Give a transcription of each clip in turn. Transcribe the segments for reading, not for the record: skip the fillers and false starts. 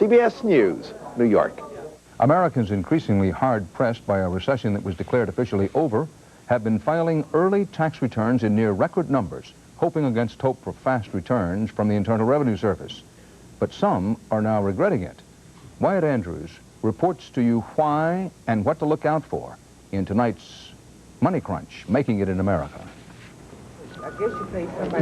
CBS News, New York. Americans increasingly hard-pressed by a recession that was declared officially over have been filing early tax returns in near record numbers, hoping against hope for fast returns from the Internal Revenue Service. But some are now regretting it. Wyatt Andrews reports to you why and what to look out for in tonight's Money Crunch, Making It in America.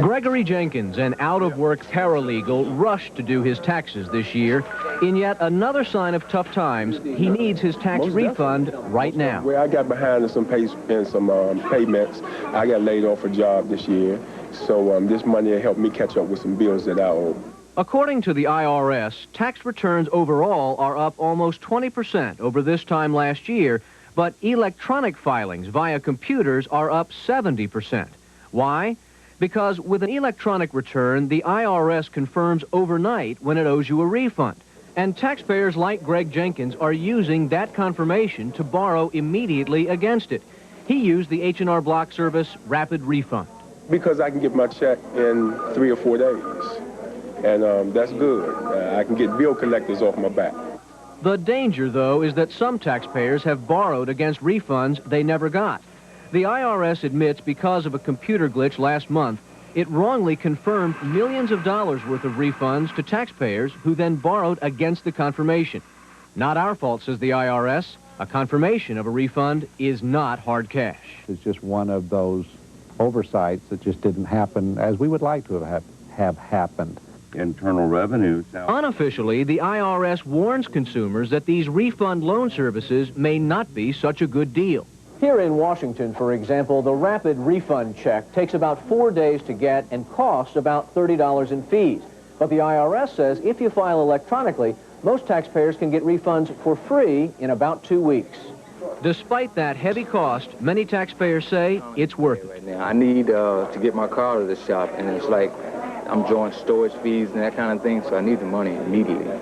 Gregory Jenkins, an out-of-work paralegal, rushed to do his taxes this year. In yet another sign of tough times, he needs his tax refund right now. Well, I got behind in some payments. I got laid off a job this year, so this money will help me catch up with some bills that I owe. According to the IRS, tax returns overall are up almost 20% over this time last year, but electronic filings via computers are up 70%. Why? Because with an electronic return, the IRS confirms overnight when it owes you a refund. And taxpayers like Greg Jenkins are using that confirmation to borrow immediately against it. He used the H&R Block service Rapid Refund. Because I can get my check in 3 or 4 days. And that's good. I can get bill collectors off my back. The danger, though, is that some taxpayers have borrowed against refunds they never got. The IRS admits because of a computer glitch last month, it wrongly confirmed millions of dollars worth of refunds to taxpayers who then borrowed against the confirmation. Not our fault, says the IRS. A confirmation of a refund is not hard cash. It's just one of those oversights that just didn't happen as we would like to have happened. Internal Revenue. Unofficially, the IRS warns consumers that these refund loan services may not be such a good deal. Here in Washington, for example, the Rapid Refund check takes about 4 days to get and costs about $30 in fees. But the IRS says if you file electronically, most taxpayers can get refunds for free in about 2 weeks. Despite that heavy cost, many taxpayers say it's worth it. Right now, I need to get my car to the shop, and it's like I'm drawing storage fees and that kind of thing, so I need the money immediately.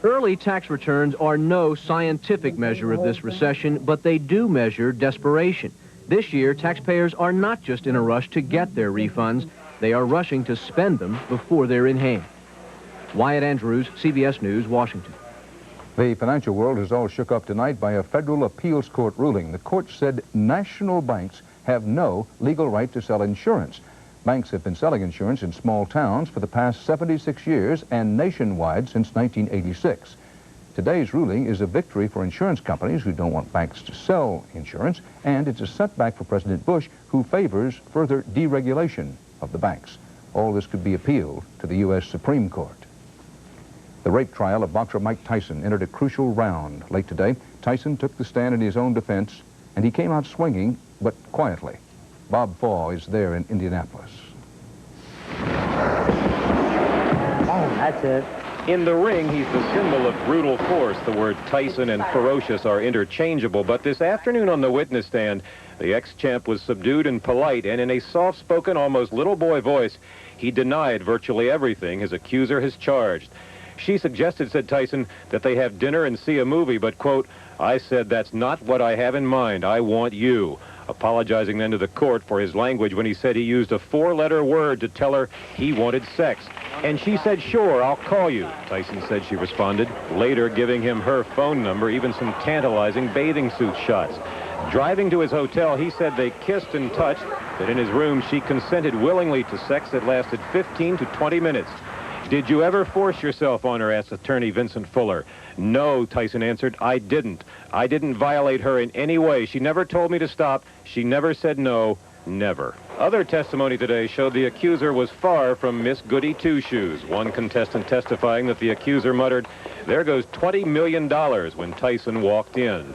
Early tax returns are no scientific measure of this recession, but they do measure desperation. This year, taxpayers are not just in a rush to get their refunds, they are rushing to spend them before they're in hand. Wyatt Andrews, CBS News, Washington. The financial world is all shook up tonight by a federal appeals court ruling. The court said national banks have no legal right to sell insurance. Banks have been selling insurance in small towns for the past 76 years and nationwide since 1986. Today's ruling is a victory for insurance companies who don't want banks to sell insurance, and it's a setback for President Bush, who favors further deregulation of the banks. All this could be appealed to the U.S. Supreme Court. The rape trial of boxer Mike Tyson entered a crucial round late today. Tyson took the stand in his own defense, and he came out swinging, but quietly. Bob Faw is there in Indianapolis. That's it. In the ring, he's the symbol of brutal force. The words Tyson and ferocious are interchangeable, but this afternoon on the witness stand, the ex-champ was subdued and polite, and in a soft-spoken, almost little boy voice, he denied virtually everything his accuser has charged. She suggested, said Tyson, that they have dinner and see a movie, but, quote, I said that's not what I have in mind. I want you. Apologizing then to the court for his language when he said he used a 4-letter word to tell her he wanted sex. And she said, sure, I'll call you. Tyson said she responded, later giving him her phone number, even some tantalizing bathing suit shots. Driving to his hotel, he said they kissed and touched, that in his room she consented willingly to sex that lasted 15 to 20 minutes. Did you ever force yourself on her, asked attorney Vincent Fuller. No, Tyson answered, I didn't. I didn't violate her in any way. She never told me to stop. She never said no, never. Other testimony today showed the accuser was far from Miss Goody Two-Shoes. One contestant testifying that the accuser muttered, there goes $20 million when Tyson walked in.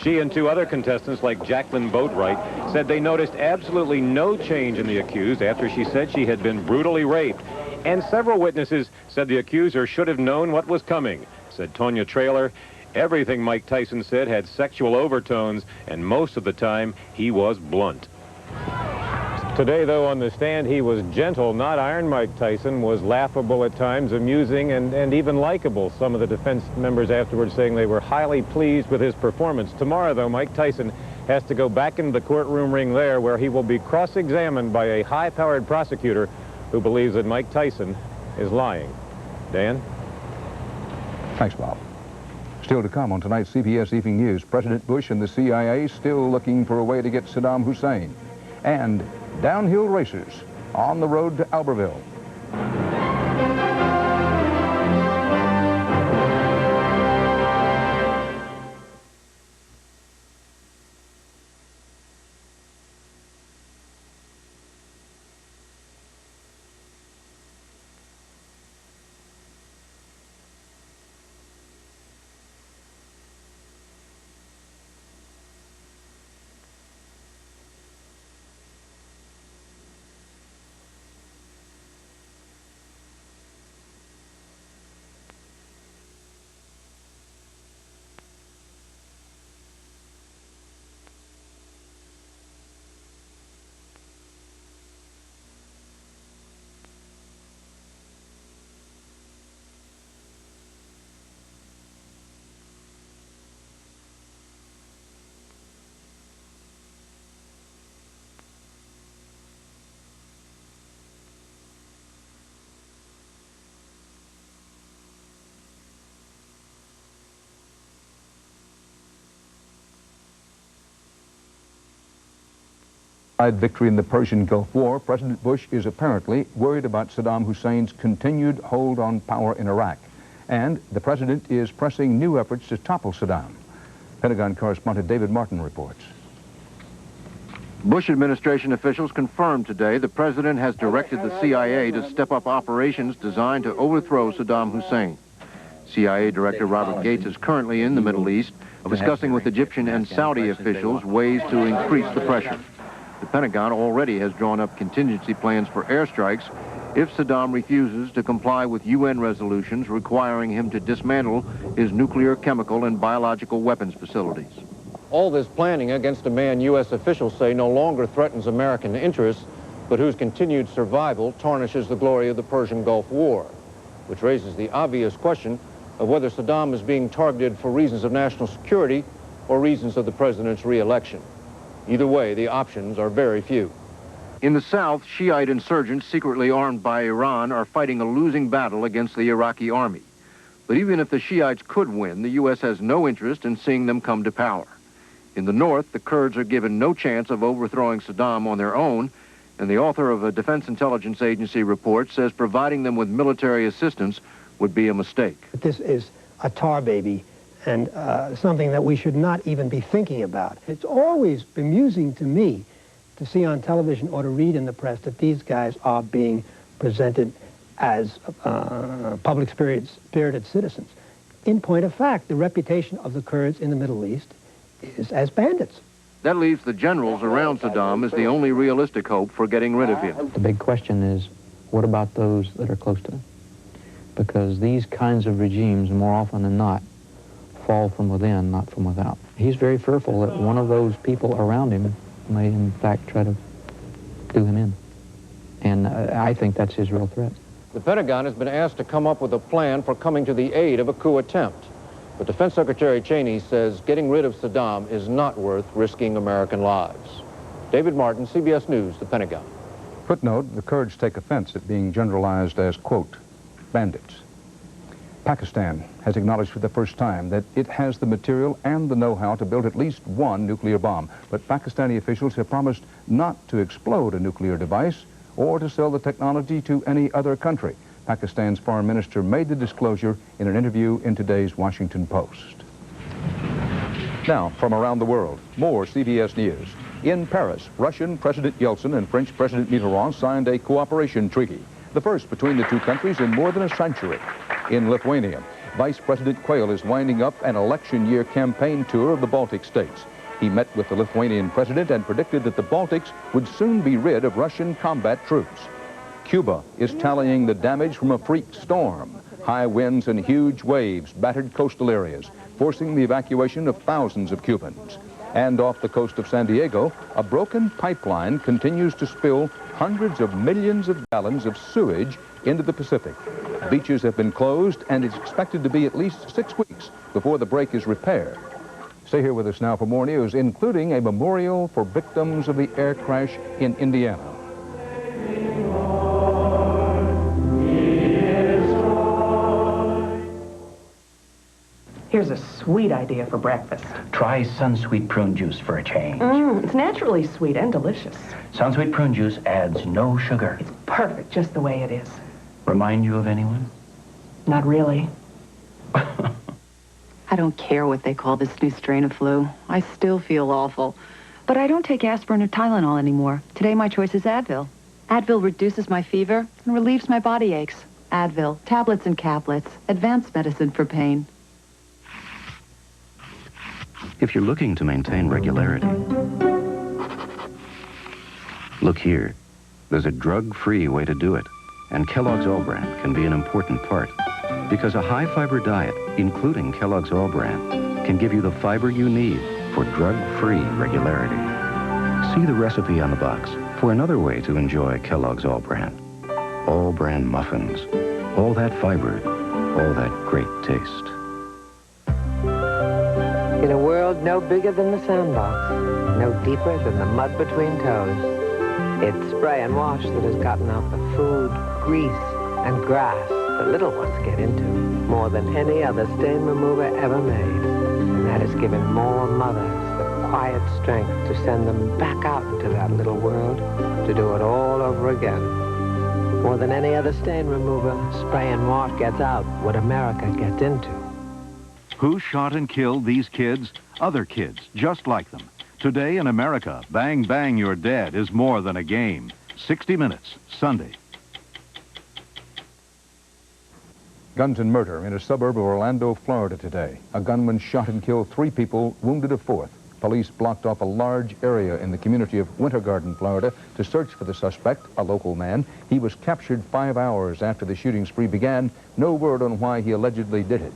She and 2 other contestants, like Jacqueline Boatwright, said they noticed absolutely no change in the accused after she said she had been brutally raped. And several witnesses said the accuser should have known what was coming. Said Tonya Traylor, everything Mike Tyson said had sexual overtones, and most of the time he was blunt. Today, though, on the stand, he was gentle, not Iron Mike Tyson, was laughable at times, amusing, and even likable. Some of the defense members afterwards saying they were highly pleased with his performance. Tomorrow, though, Mike Tyson has to go back into the courtroom ring there, where he will be cross-examined by a high-powered prosecutor who believes that Mike Tyson is lying. Dan? Thanks, Bob. Still to come on tonight's CBS Evening News, President Bush and the CIA still looking for a way to get Saddam Hussein. And downhill racers on the road to Albertville. Victory in the Persian Gulf War, President Bush is apparently worried about Saddam Hussein's continued hold on power in Iraq. And the president is pressing new efforts to topple Saddam. Pentagon correspondent David Martin reports. Bush administration officials confirmed today the president has directed the CIA to step up operations designed to overthrow Saddam Hussein. CIA Director Robert Gates is currently in the Middle East discussing with Egyptian and Saudi officials ways to increase the pressure. The Pentagon already has drawn up contingency plans for airstrikes if Saddam refuses to comply with UN resolutions requiring him to dismantle his nuclear, chemical, and biological weapons facilities. All this planning against a man U.S. officials say no longer threatens American interests, but whose continued survival tarnishes the glory of the Persian Gulf War, which raises the obvious question of whether Saddam is being targeted for reasons of national security or reasons of the president's re-election. Either way, the options are very few. In the south, Shiite insurgents secretly armed by Iran are fighting a losing battle against the Iraqi army. But even if the Shiites could win, the U.S. has no interest in seeing them come to power. In the north, the Kurds are given no chance of overthrowing Saddam on their own, and the author of a Defense Intelligence Agency report says providing them with military assistance would be a mistake. This is a tar baby, and something that we should not even be thinking about. It's always bemusing to me to see on television or to read in the press that these guys are being presented as public-spirited citizens. In point of fact, the reputation of the Kurds in the Middle East is as bandits. That leaves the generals around Saddam as the only realistic hope for getting rid of him. The big question is, what about those that are close to him? Because these kinds of regimes, more often than not, fall from within, not from without. He's very fearful that one of those people around him may, in fact, try to do him in. And I think that's his real threat. The Pentagon has been asked to come up with a plan for coming to the aid of a coup attempt. But Defense Secretary Cheney says getting rid of Saddam is not worth risking American lives. David Martin, CBS News, The Pentagon. Footnote, the Kurds take offense at being generalized as, quote, bandits. Pakistan has acknowledged for the first time that it has the material and the know-how to build at least one nuclear bomb. But Pakistani officials have promised not to explode a nuclear device or to sell the technology to any other country. Pakistan's foreign minister made the disclosure in an interview in today's Washington Post. Now, from around the world, more CBS News. In Paris, Russian President Yeltsin and French President Mitterrand signed a cooperation treaty, the first between the two countries in more than a century. In Lithuania, Vice President Quayle is winding up an election year campaign tour of the Baltic states. He met with the Lithuanian president and predicted that the Baltics would soon be rid of Russian combat troops. Cuba is tallying the damage from a freak storm. High winds and huge waves battered coastal areas, forcing the evacuation of thousands of Cubans. And off the coast of San Diego, a broken pipeline continues to spill hundreds of millions of gallons of sewage into the Pacific. Beaches have been closed, and it's expected to be at least 6 weeks before the break is repaired. Stay here with us now for more news, including a memorial for victims of the air crash in Indiana. Here's a sweet idea for breakfast. Try Sunsweet prune juice for a change. It's naturally sweet and delicious. Sunsweet prune juice adds no sugar. It's perfect just the way it is. Remind you of anyone? Not really. I don't care what they call this new strain of flu. I still feel awful. But I don't take aspirin or Tylenol anymore. Today my choice is Advil. Advil reduces my fever and relieves my body aches. Advil, tablets and caplets, advanced medicine for pain. If you're looking to maintain regularity, look here. There's a drug-free way to do it, and Kellogg's All-Bran can be an important part, because a high-fiber diet, including Kellogg's All-Bran, can give you the fiber you need for drug-free regularity. See the recipe on the box for another way to enjoy Kellogg's All-Bran. All-Bran muffins. All that fiber, all that great taste. In a world no bigger than the sandbox, no deeper than the mud between toes, it's spray and wash that has gotten out the food, grease, and grass that little ones get into more than any other stain remover ever made. And that has given more mothers the quiet strength to send them back out into that little world to do it all over again. More than any other stain remover, spray and wash gets out what America gets into. Who shot and killed these kids? Other kids, just like them. Today in America, Bang Bang You're Dead is more than a game. 60 Minutes, Sunday. Guns and murder in a suburb of Orlando, Florida today. A gunman shot and killed 3 people, wounded a 4th. Police blocked off a large area in the community of Winter Garden, Florida, to search for the suspect, a local man. He was captured 5 hours after the shooting spree began. No word on why he allegedly did it.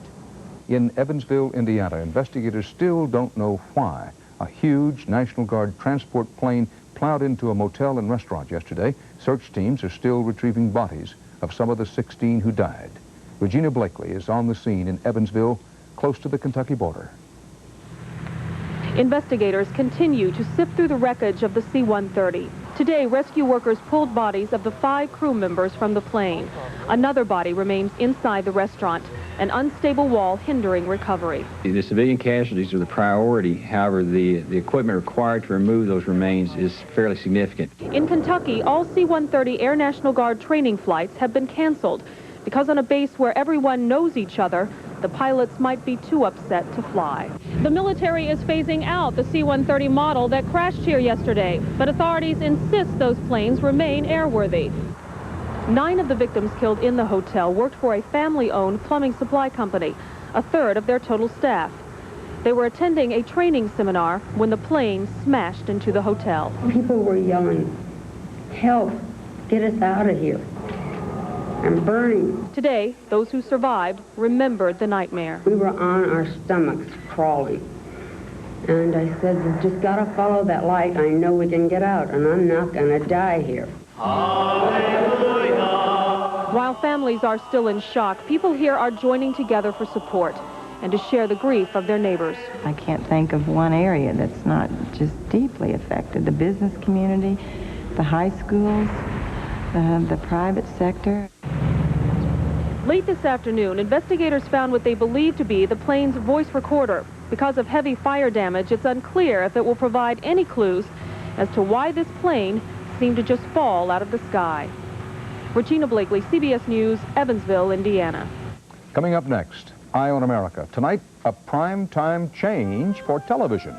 In Evansville, Indiana, investigators still don't know why a huge National Guard transport plane plowed into a motel and restaurant yesterday. Search teams are still retrieving bodies of some of the 16 who died. Regina Blakely is on the scene in Evansville, close to the Kentucky border. Investigators continue to sift through the wreckage of the C-130. Today, rescue workers pulled bodies of the 5 crew members from the plane. Another body remains inside the restaurant, an unstable wall hindering recovery. The civilian casualties are the priority. However, the equipment required to remove those remains is fairly significant. In Kentucky, all C-130 Air National Guard training flights have been canceled because on a base where everyone knows each other, the pilots might be too upset to fly. The military is phasing out the C-130 model that crashed here yesterday, but authorities insist those planes remain airworthy. 9 of the victims killed in the hotel worked for a family-owned plumbing supply company, a third of their total staff. They were attending a training seminar when the plane smashed into the hotel. People were yelling, "Help, get us out of here. I'm burning." Today, those who survived remembered the nightmare. We were on our stomachs crawling. And I said, "We've just got to follow that light. I know we can get out, and I'm not going to die here." While families are still in shock, people here are joining together for support and to share the grief of their neighbors. I can't think of one area that's not just deeply affected. The business community, the high schools, the private sector. Late this afternoon, investigators found what they believe to be the plane's voice recorder. Because of heavy fire damage, it's unclear if it will provide any clues as to why this plane seemed to just fall out of the sky. Regina Blakely, CBS News, Evansville, Indiana. Coming up next, Eye on America. Tonight, a prime-time change for television.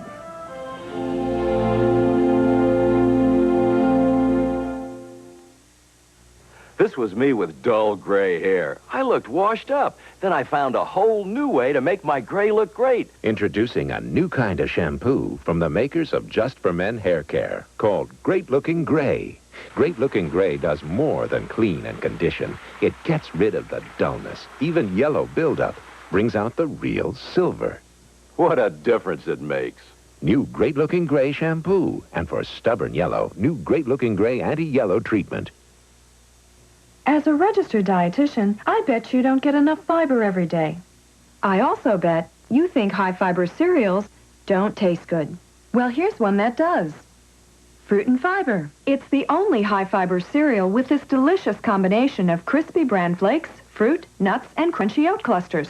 This was me with dull gray hair. I looked washed up. Then I found a whole new way to make my gray look great. Introducing a new kind of shampoo from the makers of Just for Men Hair Care called Great Looking Gray. Great Looking Gray does more than clean and condition. It gets rid of the dullness, even yellow buildup, brings out the real silver. What a difference it makes. New Great Looking Gray shampoo, and for stubborn yellow, new Great Looking Gray anti-yellow treatment. As a registered dietitian, I bet you don't get enough fiber every day. I also bet you think high-fiber cereals don't taste good. Well, here's one that does. Fruit and Fiber. It's the only high-fiber cereal with this delicious combination of crispy bran flakes, fruit, nuts, and crunchy oat clusters.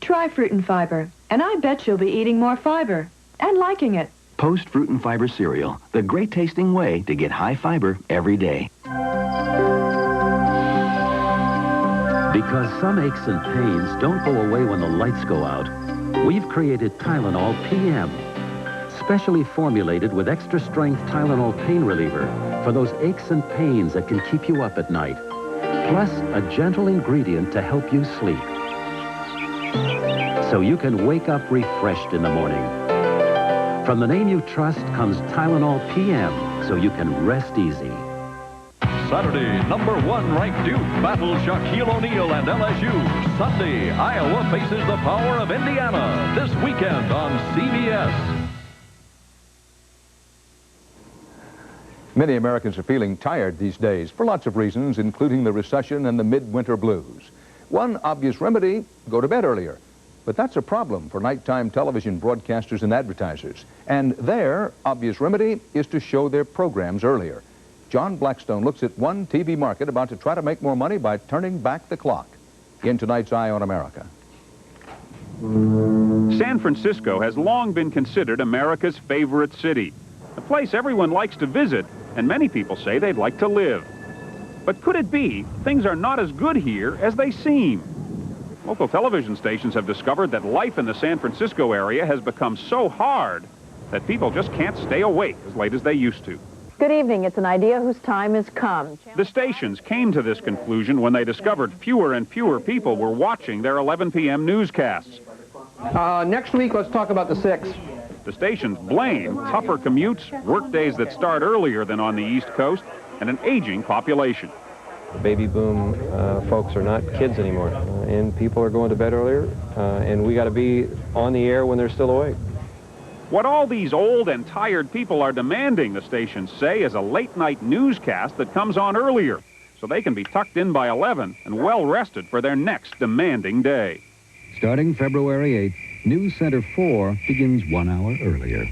Try Fruit and Fiber, and I bet you'll be eating more fiber and liking it. Post Fruit and Fiber cereal, the great tasting way to get high fiber every day. Because some aches and pains don't go away when the lights go out, we've created Tylenol PM. Specially formulated with extra strength Tylenol pain reliever for those aches and pains that can keep you up at night. Plus a gentle ingredient to help you sleep. So you can wake up refreshed in the morning. From the name you trust comes Tylenol PM, so you can rest easy. Saturday, #1 ranked Duke battles Shaquille O'Neal and LSU. Sunday, Iowa faces the power of Indiana. This weekend on CBS. Many Americans are feeling tired these days for lots of reasons, including the recession and the midwinter blues. One obvious remedy, go to bed earlier. But that's a problem for nighttime television broadcasters and advertisers. And their obvious remedy is to show their programs earlier. John Blackstone looks at one TV market about to try to make more money by turning back the clock. In tonight's Eye on America. San Francisco has long been considered America's favorite city, a place everyone likes to visit, and many people say they'd like to live. But could it be things are not as good here as they seem? Local television stations have discovered that life in the San Francisco area has become so hard that people just can't stay awake as late as they used to. Good evening. It's an idea whose time has come. The stations came to this conclusion when they discovered fewer and fewer people were watching their 11 p.m. newscasts. Next week, let's talk about the 6. The stations blame tougher commutes, workdays that start earlier than on the East Coast, and an aging population. The baby boom folks are not kids anymore, and people are going to bed earlier, and we got to be on the air when they're still awake. What all these old and tired people are demanding, the stations say, is a late-night newscast that comes on earlier, so they can be tucked in by 11 and well-rested for their next demanding day. Starting February 8th, News Center 4 begins 1 hour earlier.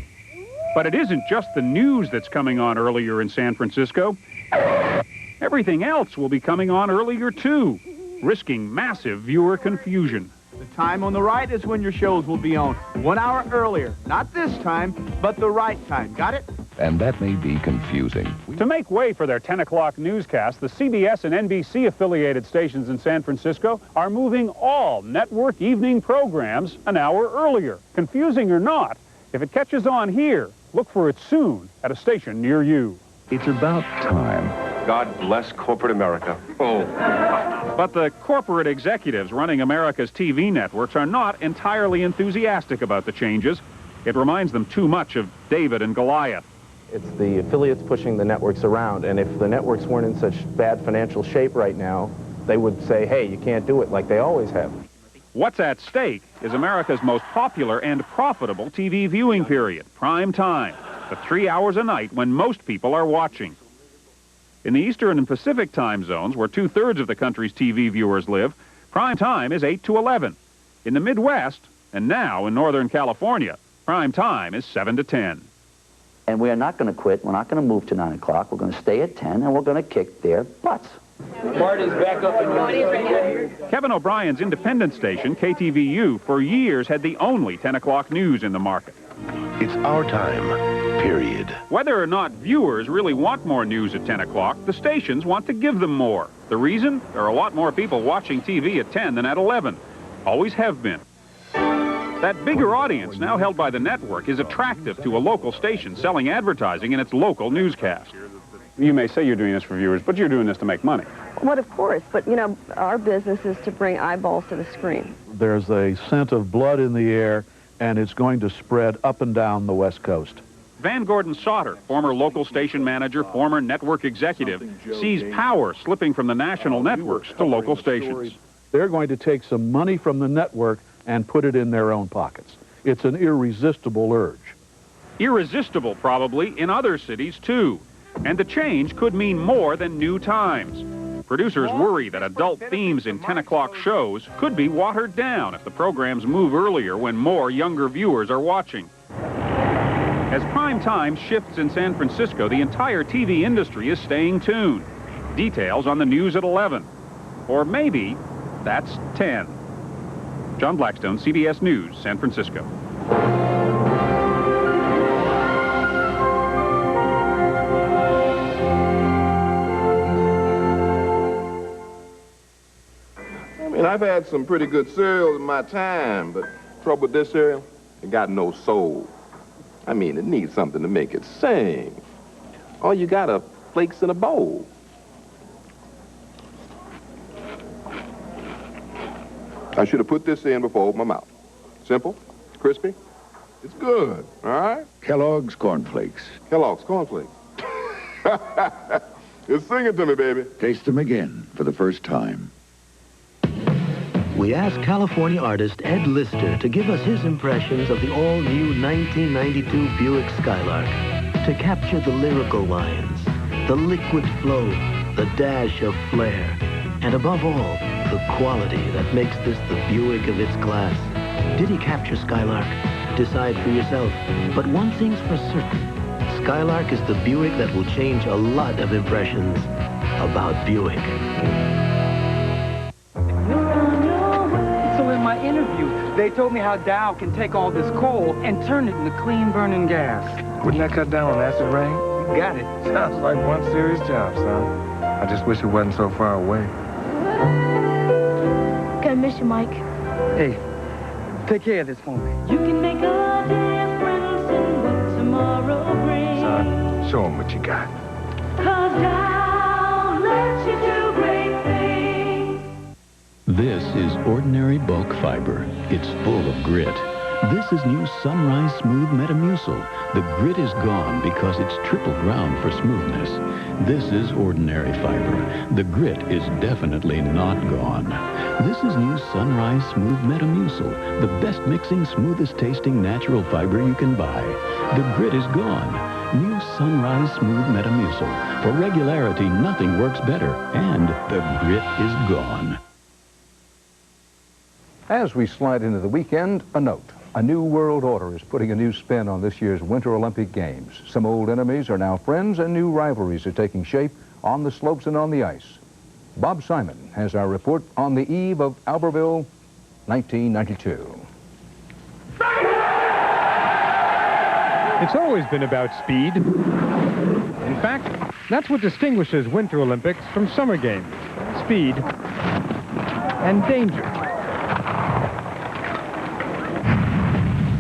But it isn't just the news that's coming on earlier in San Francisco. Everything else will be coming on earlier, too, risking massive viewer confusion. The time on the right is when your shows will be on. 1 hour earlier. Not this time, but the right time. Got it? And that may be confusing. To make way for their 10 o'clock newscast, the CBS and NBC-affiliated stations in San Francisco are moving all network evening programs an hour earlier. Confusing or not, if it catches on here, look for it soon at a station near you. It's about time. God bless corporate America. Oh. But the corporate executives running America's TV networks are not entirely enthusiastic about the changes. It reminds them too much of David and Goliath. It's the affiliates pushing the networks around, and if the networks weren't in such bad financial shape right now, they would say, hey, you can't do it like they always have. What's at stake is America's most popular and profitable TV viewing period, prime time, the 3 hours a night when most people are watching. In the Eastern and Pacific time zones, where 2/3 of the country's TV viewers live, prime time is 8 to 11. In the Midwest, and now in Northern California, prime time is 7 to 10. And we are not going to quit. We're not going to move to 9 o'clock. We're going to stay at 10, and we're going to kick their butts. Party's back up in your... Kevin O'Brien's independent station, KTVU, for years had the only 10 o'clock news in the market. It's our time, period. Whether or not viewers really want more news at 10 o'clock, the stations want to give them more. The reason? There are a lot more people watching TV at 10 than at 11. Always have been. That bigger audience, now held by the network, is attractive to a local station selling advertising in its local newscast. You may say you're doing this for viewers, but you're doing this to make money. Well, of course, but, you know, our business is to bring eyeballs to the screen. There's a scent of blood in the air, and it's going to spread up and down the West Coast. Van Gordon Sauter, former local station manager, former network executive, sees power slipping from the national networks to local stations. They're going to take some money from the network and put it in their own pockets. It's an irresistible urge. Irresistible, probably, in other cities, too. And the change could mean more than new times. Producers worry that adult themes in 10 o'clock shows could be watered down if the programs move earlier when more younger viewers are watching. As prime time shifts in San Francisco, the entire TV industry is staying tuned. Details on the news at 11. Or maybe that's 10. John Blackstone, CBS News, San Francisco. I mean, I've had some pretty good cereals in my time, but trouble with this cereal, it got no soul. I mean, it needs something to make it sing. All you got are flakes in a bowl. I should have put this in before I opened my mouth. Simple, crispy, it's good, all right? Kellogg's Corn Flakes. Kellogg's Corn Flakes. Just sing it to me, baby. Taste them again for the first time. We asked California artist Ed Lister to give us his impressions of the all-new 1992 Buick Skylark, to capture the lyrical lines, the liquid flow, the dash of flair, and above all, the quality that makes this the Buick of its class. Did he capture Skylark? Decide for yourself. But one thing's for certain, Skylark is the Buick that will change a lot of impressions about Buick. So in my interview, they told me how Dow can take all this coal and turn it into clean-burning gas. Wouldn't that cut down on acid rain? You got it. Sounds like one serious job, son. I just wish it wasn't so far away. Gonna miss you, Mike. Hey, take care of this for me. You can make a difference in what tomorrow brings. Son, show 'em what you got. 'Cause Dow lets you do great things. This is ordinary bulk fiber. It's full of grit. This is new Sunrise Smooth Metamucil. The grit is gone because it's triple ground for smoothness. This is ordinary fiber. The grit is definitely not gone. This is new Sunrise Smooth Metamucil, the best mixing, smoothest tasting natural fiber you can buy. The grit is gone. New Sunrise Smooth Metamucil. For regularity, nothing works better, and the grit is gone. As we slide into the weekend, a note. A new world order is putting a new spin on this year's Winter Olympic Games. Some old enemies are now friends, and new rivalries are taking shape on the slopes and on the ice. Bob Simon has our report on the eve of Albertville, 1992. It's always been about speed. In fact, that's what distinguishes Winter Olympics from Summer Games. Speed and danger.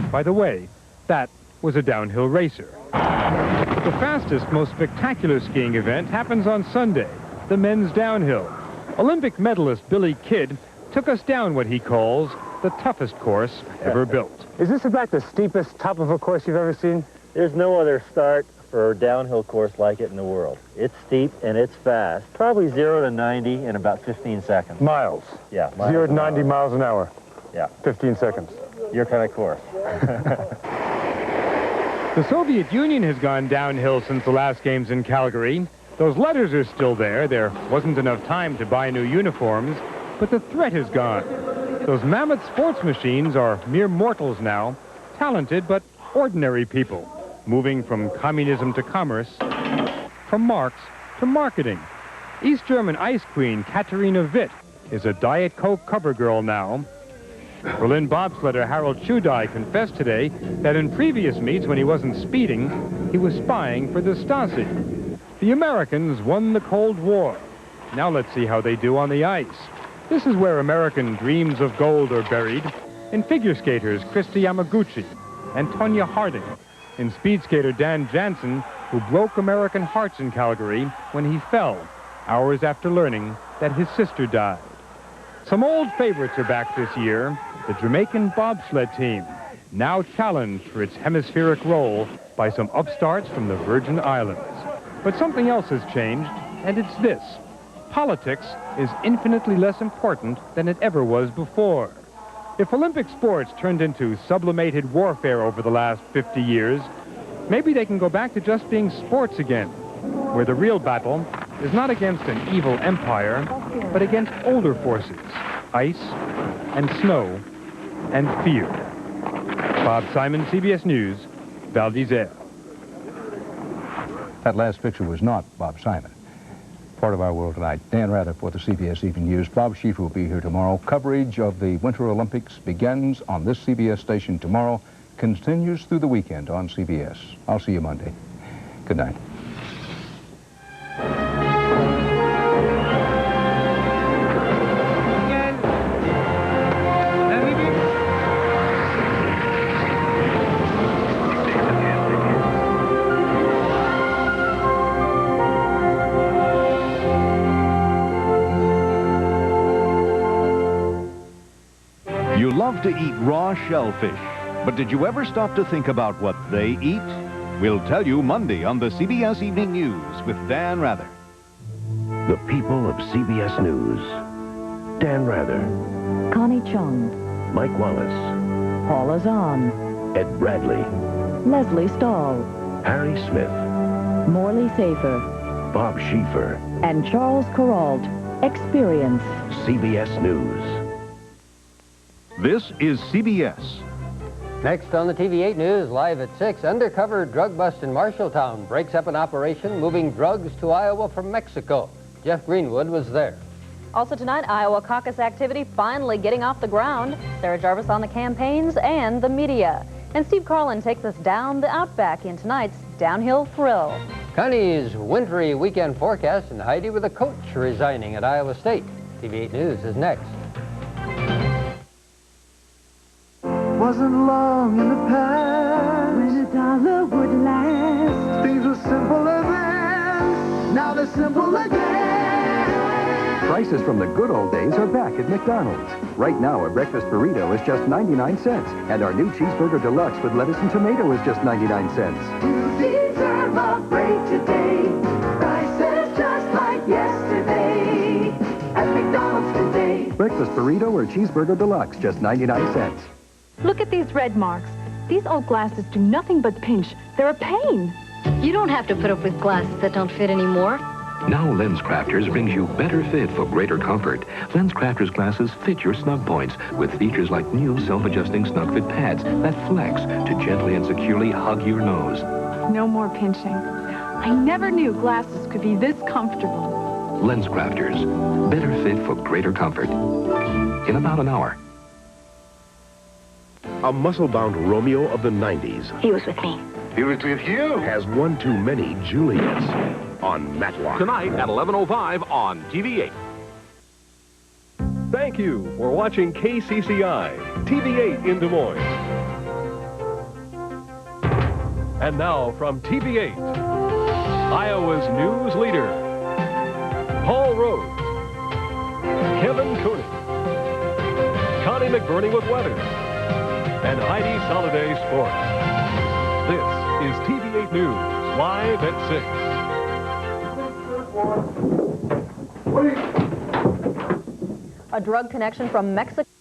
By the way, that was a downhill racer. The fastest, most spectacular skiing event happens on Sunday, the men's downhill. Olympic medalist Billy Kidd took us down what he calls the toughest course ever built. Is this about the steepest top of a course you've ever seen? There's no other start for a downhill course like it in the world. It's steep and it's fast. Probably 0 to 90 in about 15 seconds. Miles. Yeah. Miles 0 to 90 miles an hour. Yeah. 15 seconds. Your kind of course. The Soviet Union has gone downhill since the last games in Calgary. Those letters are still there. There wasn't enough time to buy new uniforms, but the threat is gone. Those mammoth sports machines are mere mortals now, talented but ordinary people, moving from communism to commerce, from Marx to marketing. East German ice queen Katharina Witt is a Diet Coke cover girl now. Berlin bobsledder Harold Chudai confessed today that in previous meets when he wasn't speeding, he was spying for the Stasi. The Americans won the Cold War. Now let's see how they do on the ice. This is where American dreams of gold are buried. In figure skaters Christy Yamaguchi and Tonya Harding. In speed skater Dan Jansen, who broke American hearts in Calgary when he fell hours after learning that his sister died. Some old favorites are back this year. The Jamaican bobsled team, now challenged for its hemispheric role by some upstarts from the Virgin Islands. But something else has changed, and it's this. Politics is infinitely less important than it ever was before. If Olympic sports turned into sublimated warfare over the last 50 years, maybe they can go back to just being sports again, where the real battle is not against an evil empire, but against older forces, ice and snow and fear. Bob Simon, CBS News, Val d'Isère. That last picture was not Bob Simon. Part of our world tonight. Dan Rather for the CBS Evening News. Bob Schieffer will be here tomorrow. Coverage of the Winter Olympics begins on this CBS station tomorrow, continues through the weekend on CBS. I'll see you Monday. Good night. You love to eat raw shellfish, but did you ever stop to think about what they eat? We'll tell you Monday on the CBS Evening News with Dan Rather. The people of CBS News. Dan Rather. Connie Chung. Mike Wallace. Paula Zahn. Ed Bradley. Leslie Stahl. Harry Smith. Morley Safer. Bob Schieffer. And Charles Kuralt. Experience. CBS News. This is CBS. Next on the TV8 News, live at 6, undercover drug bust in Marshalltown breaks up an operation moving drugs to Iowa from Mexico. Jeff Greenwood was there. Also tonight, Iowa caucus activity finally getting off the ground. Sarah Jarvis on the campaigns and the media. And Steve Carlin takes us down the Outback in tonight's Downhill Thrill. Connie's wintry weekend forecast and Heidi with a coach resigning at Iowa State. TV8 News is next. Wasn't long in the past when a dollar would last. Things were simpler then, now they're simple again. Prices from the good old days are back at McDonald's. Right now, a breakfast burrito is just 99 cents, and our new cheeseburger deluxe with lettuce and tomato is just 99 cents. You deserve a break today. Prices just like yesterday at McDonald's today. Breakfast burrito or cheeseburger deluxe, just 99 cents. Look at these red marks. These old glasses do nothing but pinch. They're a pain. You don't have to put up with glasses that don't fit anymore. Now LensCrafters brings you better fit for greater comfort. LensCrafters glasses fit your snug points with features like new self-adjusting snug fit pads that flex to gently and securely hug your nose. No more pinching. I never knew glasses could be this comfortable. LensCrafters, better fit for greater comfort. In about an hour. A muscle-bound Romeo of the 90s. He was with me. He was with you. Has one too many Juliets on Matlock. Tonight at 11:05 on TV8. Thank you for watching KCCI, TV8 in Des Moines. And now from TV8, Iowa's news leader, Paul Rhodes, Kevin Koenig, Connie McBurney with weather, and Heidi Soliday Sports. This is TV8 News, live at 6. A drug connection from Mexico.